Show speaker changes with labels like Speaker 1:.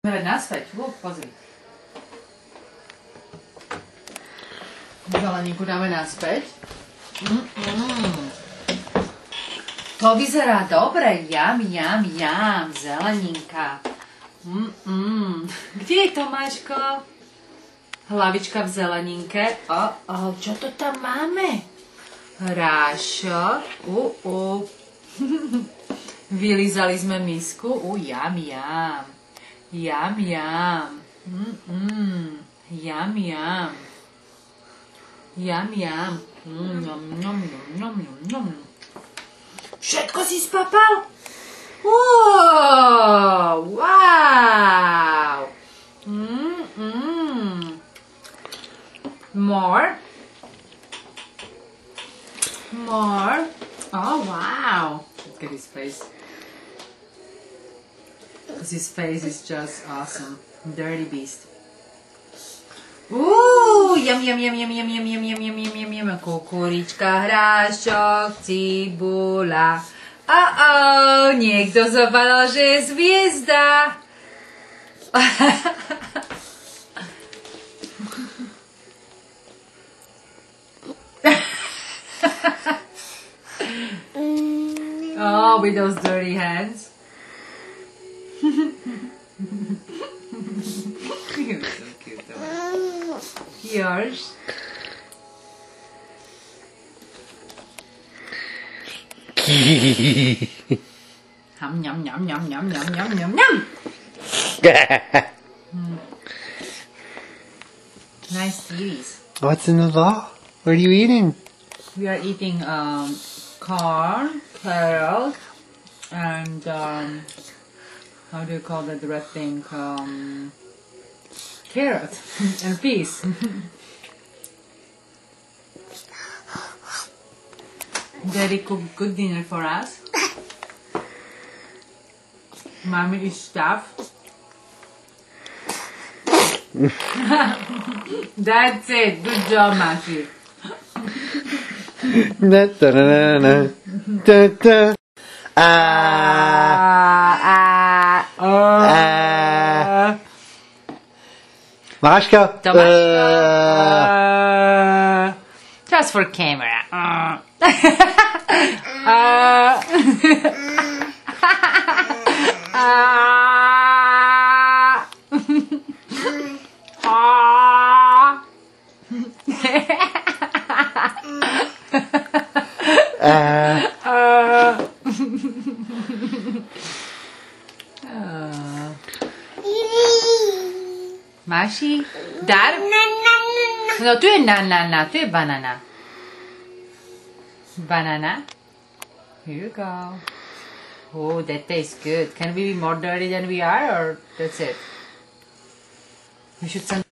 Speaker 1: Naspäť, pozri. Zeleninku dáme naspäť. To vyzerá dobre. Jam, zeleninka. Kde je to, Maško? Hlavička v zeleninke. Čo to tam máme? Hrášok. Vylízali sme misku. Jam. Jam. Všetko si spapal? Wow! More? Oh, wow! Look at his face. His face is just awesome. Dirty beast. Yum. Kukurička, hrášok, cibula. Niekto zopadal, že je zviezda. With those dirty hands. You're so cute, though. Yours. Yum. Nice series.
Speaker 2: What's in the law? What are you eating?
Speaker 1: We are eating corn, carrot, and how do you call that, the red thing? Carrot and peas. Daddy cooked good dinner for us. Mommy is stuffed. That's it. Good job, Mashi.
Speaker 2: Maška.
Speaker 1: Just for camera. Mashi, Dad? No, tu je na, tu je banana. Banana. Here you go. Oh, that tastes good. Can we be more dirty than we are, or that's it? We should send